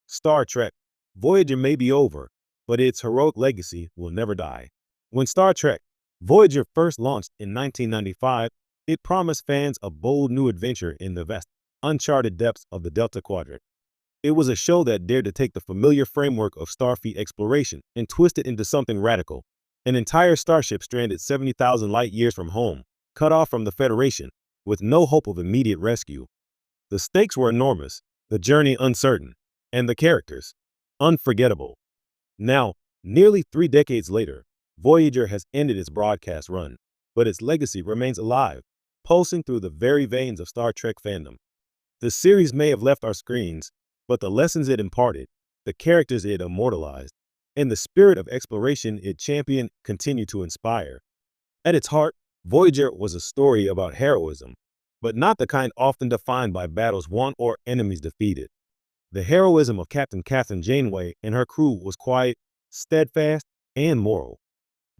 Star Trek. Voyager may be over, but its heroic legacy will never die. When Star Trek Voyager first launched in 1995, it promised fans a bold new adventure in the vast, uncharted depths of the Delta Quadrant. It was a show that dared to take the familiar framework of Starfleet exploration and twist it into something radical. An entire starship stranded 70,000 light years from home, cut off from the Federation, with no hope of immediate rescue. The stakes were enormous, the journey uncertain, and the characters unforgettable. Now, nearly 3 decades later, Voyager has ended its broadcast run, but its legacy remains alive, pulsing through the very veins of Star Trek fandom. The series may have left our screens, but the lessons it imparted, the characters it immortalized, and the spirit of exploration it championed continue to inspire. At its heart, Voyager was a story about heroism, but not the kind often defined by battles won or enemies defeated. The heroism of Captain Catherine Janeway and her crew was quiet, steadfast, and moral.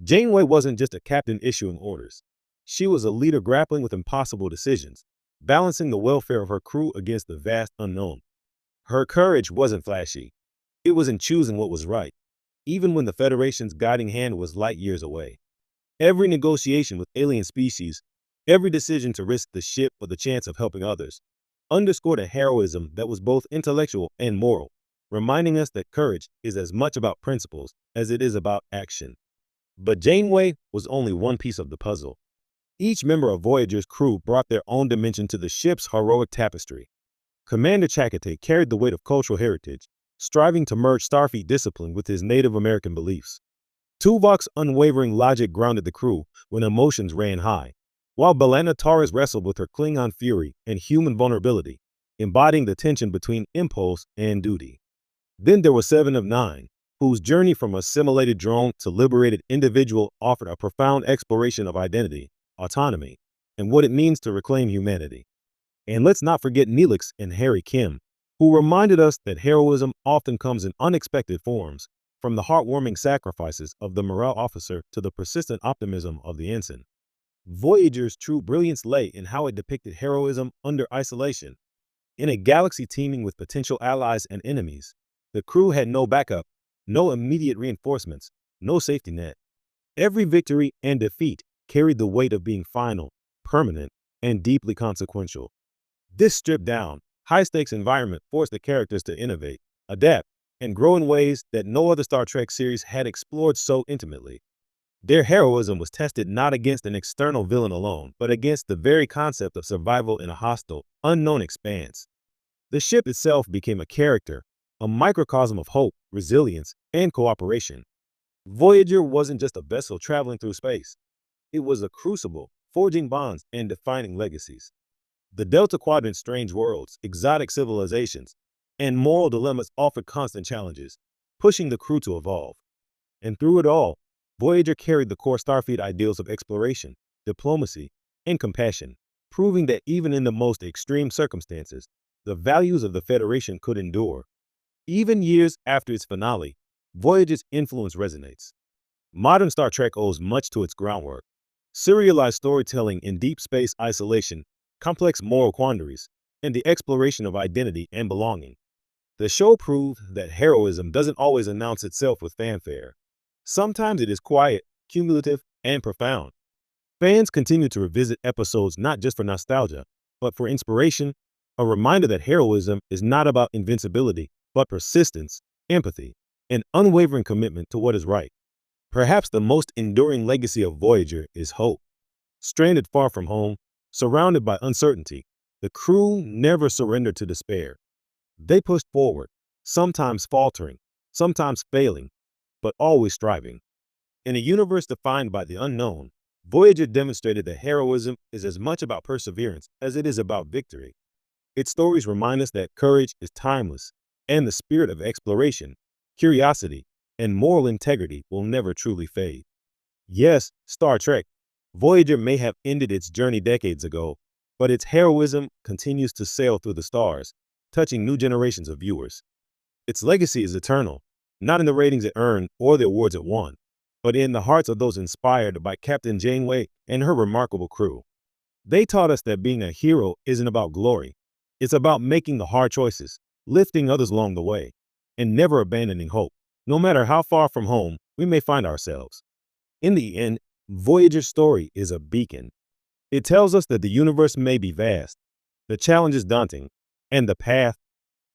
Janeway wasn't just a captain issuing orders. She was a leader grappling with impossible decisions, balancing the welfare of her crew against the vast unknown. Her courage wasn't flashy. It was in choosing what was right, even when the Federation's guiding hand was light years away. Every negotiation with alien species, every decision to risk the ship for the chance of helping others, underscored a heroism that was both intellectual and moral, reminding us that courage is as much about principles as it is about action. But Janeway was only one piece of the puzzle. Each member of Voyager's crew brought their own dimension to the ship's heroic tapestry. Commander Chakotay carried the weight of cultural heritage, striving to merge Starfleet discipline with his Native American beliefs. Tuvok's unwavering logic grounded the crew when emotions ran high, while B'Elanna Torres wrestled with her Klingon fury and human vulnerability, embodying the tension between impulse and duty. Then there was Seven of Nine, whose journey from assimilated drone to liberated individual offered a profound exploration of identity, autonomy, and what it means to reclaim humanity. And let's not forget Neelix and Harry Kim, who reminded us that heroism often comes in unexpected forms, from the heartwarming sacrifices of the morale officer to the persistent optimism of the ensign. Voyager's true brilliance lay in how it depicted heroism under isolation. In a galaxy teeming with potential allies and enemies, the crew had no backup, no immediate reinforcements, no safety net. Every victory and defeat carried the weight of being final, permanent, and deeply consequential. This stripped-down, high-stakes environment forced the characters to innovate, adapt, and grow in ways that no other Star Trek series had explored so intimately. Their heroism was tested not against an external villain alone, but against the very concept of survival in a hostile, unknown expanse. The ship itself became a character, a microcosm of hope, resilience, and cooperation. Voyager wasn't just a vessel traveling through space. It was a crucible, forging bonds and defining legacies. The Delta Quadrant's strange worlds, exotic civilizations, and moral dilemmas offered constant challenges, pushing the crew to evolve. And through it all, Voyager carried the core Starfleet ideals of exploration, diplomacy, and compassion, proving that even in the most extreme circumstances, the values of the Federation could endure. Even years after its finale, Voyager's influence resonates. Modern Star Trek owes much to its groundwork: serialized storytelling in deep space isolation, complex moral quandaries, and the exploration of identity and belonging. The show proved that heroism doesn't always announce itself with fanfare. Sometimes it is quiet, cumulative, and profound. Fans continue to revisit episodes not just for nostalgia, but for inspiration, a reminder that heroism is not about invincibility, but persistence, empathy, and unwavering commitment to what is right. Perhaps the most enduring legacy of Voyager is hope. Stranded far from home, surrounded by uncertainty, the crew never surrendered to despair. They pushed forward, sometimes faltering, sometimes failing, but always striving. In a universe defined by the unknown, Voyager demonstrated that heroism is as much about perseverance as it is about victory. Its stories remind us that courage is timeless, and the spirit of exploration, curiosity, and moral integrity will never truly fade. Yes, Star Trek Voyager may have ended its journey decades ago, but its heroism continues to sail through the stars, touching new generations of viewers. Its legacy is eternal, not in the ratings it earned or the awards it won, but in the hearts of those inspired by Captain Janeway and her remarkable crew. They taught us that being a hero isn't about glory. It's about making the hard choices, lifting others along the way, and never abandoning hope, no matter how far from home we may find ourselves. In the end, Voyager's story is a beacon. It tells us that the universe may be vast, the challenge is daunting, and the path